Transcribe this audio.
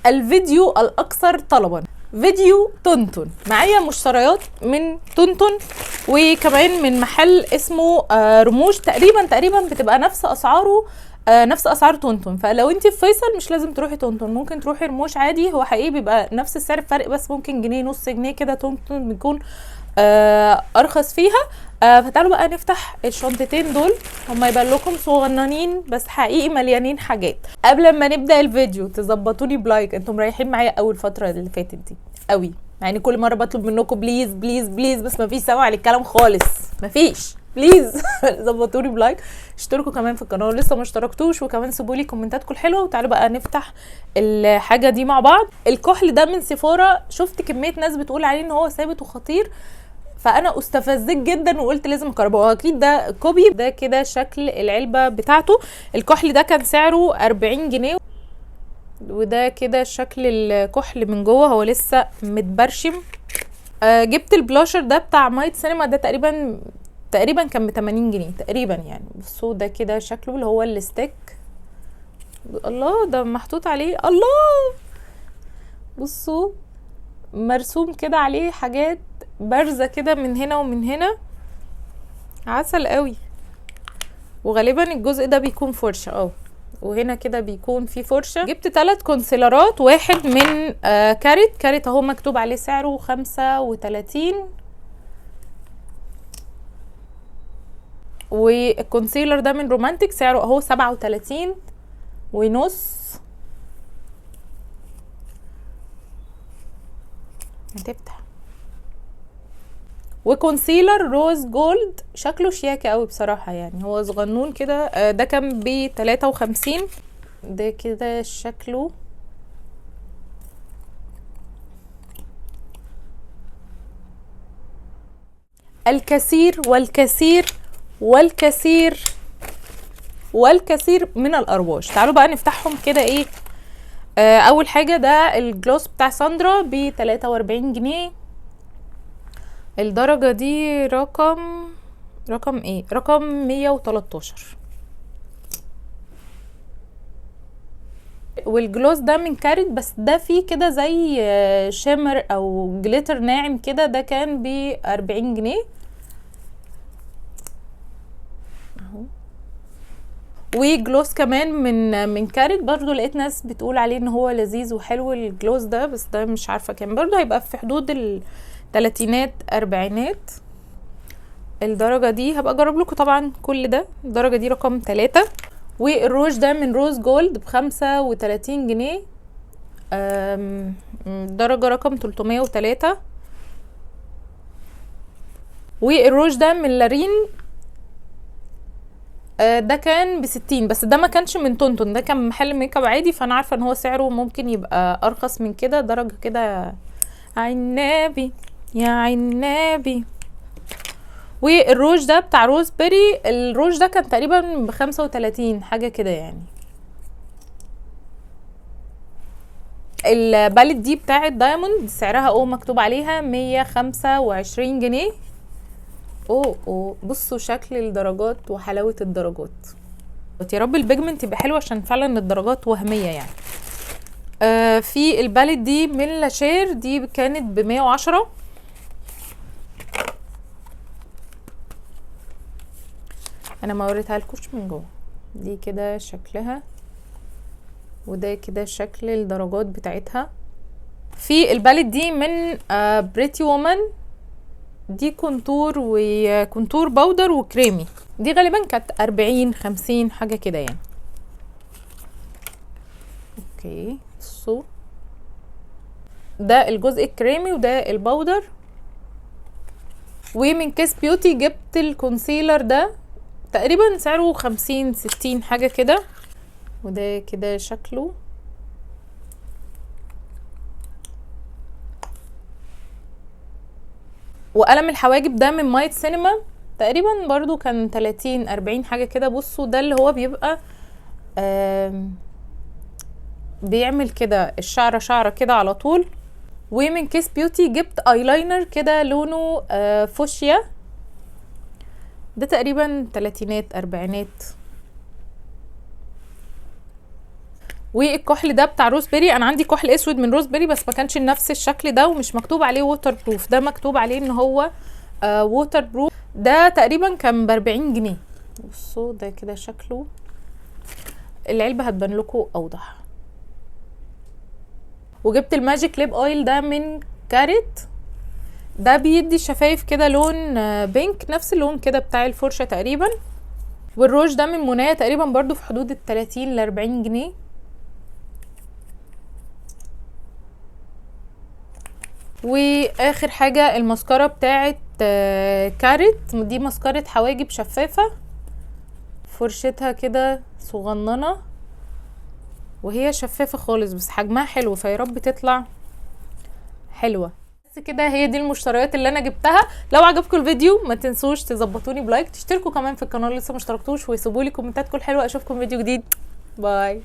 الفيديو الاكثر طلبا، فيديو تونتون. معايا مشتريات من تونتون وكمان من محل اسمه رموش، تقريبا بتبقى نفس اسعاره، نفس اسعار تونتون. فلو انت في فيصل مش لازم تروحي تونتون، ممكن تروحي رموش عادي. هو حقيقي بيبقى نفس السعر، فرق بس ممكن جنيه نص جنيه كده. تونتون بيكون ارخص فيها. فتعالوا بقى نفتح الشنطتين دول. هما يبان لكم صغننين بس حقيقي مليانين حاجات. قبل ما نبدا الفيديو تظبطوني بلايك، انتم مريحين معايا اول فتره اللي فاتت دي قوي، يعني كل مره بطلب منكم بليز بليز بليز، بس مفيش سمع للكلام خالص، مفيش. بليز ظبطوني بلايك، اشتركوا كمان في القناه لسه ما اشتركتوش، وكمان سيبوا لي كومنتاتكم الحلوه. وتعالوا بقى نفتح الحاجه دي مع بعض. الكحل ده من سيفورا، شفت كميه ناس بتقول عليه ان هو ثابت وخطير، فانا استفزت جدا وقلت لازم اجربه. اكيد ده كوبي. ده كده شكل العلبه بتاعته. الكحل ده كان سعره 40 جنيه، وده كده شكل الكحل من جوه، هو لسه متبرشم. جبت البلاشر ده بتاع مايت سينما، ده تقريبا كان ب 80 جنيه تقريبا يعني. بصوا ده كده شكله اللي هو الستيك. الله، ده محطوط عليه، الله بصوا مرسوم كده عليه حاجات بارزه كده من هنا ومن هنا، عسل قوي. وغالبا الجزء ده بيكون فرشه، وهنا كده بيكون في فرشه. جبت 3 كونسيلرات، واحد من كارت اهو مكتوب عليه سعره 35، والكونسيلر ده من رومانتك سعره اهو 37 ونص. هتفتح. وكونسيلر روز جولد، شكله شياكة قوي بصراحة، يعني هو صغنون كده. ده كان ب 53. ده كده شكله. الكثير والكثير والكثير والكثير من الارواش. تعالوا بقى نفتحهم كده. ايه اول حاجة، ده الجلوس بتاع ساندرا ب 43 جنيه. الدرجة دي رقم ايه؟ رقم 113. والجلوس ده من كارت، بس ده فيه كده زي شيمر او جليتر ناعم كده، ده كان ب 40 جنيه اهو. وجلوس كمان من كارت برضو، لقيت ناس بتقول عليه ان هو لذيذ وحلو الجلوس ده، بس ده مش عارفه كام، برضو هيبقى في حدود الثلاثينات اربعينات. الدرجه دي هبقى اجرب لكم طبعا كل ده. الدرجه دي رقم 3. والروج ده من روز جولد ب35 جنيه، درجة رقم 303. والروج ده من لارين، ده كان ب60، بس ده ما كانش من تونتون، ده كان محل ميك اب عادي، فانا عارفه ان هو سعره ممكن يبقى ارخص من كده. درجه كده عنابي يا عنابي. والروج ده بتاع روز بيري، الروج ده كان تقريبا ب35 حاجه كده يعني. البالت دي بتاعت دايموند سعرها مكتوب عليها 125 جنيه. بصوا شكل الدرجات وحلاوه الدرجات. يا رب البيجمنت يبقى حلو عشان فعلا الدرجات وهميه يعني. في البالت دي من لاشير، دي كانت ب 110. انا ما وريتها لكوش من جوه. دي كده شكلها، وده كده شكل الدرجات بتاعتها. في البالت دي من بريتي وومن، دي كونتور وكونتور باودر وكريمي، دي غالبا كانت 40 50 حاجه كده يعني. اوكي بصوا ده الجزء الكريمي وده الباودر. ومن كيس بيوتي جبت الكونسيلر ده تقريبا سعره 50 60 حاجه كده، وده كده شكله. وقلم الحواجب ده من مايت سينما، تقريبا برضو كان 30 40 حاجه كده. بصوا ده اللي هو بيبقى بيعمل كده الشعره شعره كده على طول. ومن كيس بيوتي جبت ايلاينر كده لونه فوشيا، ده تقريبا تلاتينات اربعينات. والكحل ده بتاع روزبيري. انا عندي كحل اسود من روزبيري بس ما كانش نفس الشكل ده ومش مكتوب عليه ووتر بروف، ده مكتوب عليه ان هو ووتر بروف. ده تقريبا كان ب40 جنيه. بصوا ده كده شكله، العلبه هتبان لكم اوضح. وجبت الماجيك ليب اويل ده من كاريت، ده بيدي الشفايف كده لون بينك، نفس اللون كده بتاع الفرشه تقريبا. والروج ده من منايا تقريبا برضو في حدود ال30 ل40 جنيه. واخر حاجه الماسكارا بتاعت كاريت، دي ماسكارة حواجب شفافه، فرشتها كده صغننه وهي شفافه خالص بس حجمها حلو، فيا رب تطلع حلوه. بس كده هي دي المشتريات اللي انا جبتها. لو عجبكم الفيديو ما تنسوش تظبطوني بلايك، تشتركوا كمان في القناه لسه ما اشتركتوش، ويسيبوا لي كومنتاتكم الحلوه. اشوفكم فيديو جديد، باي.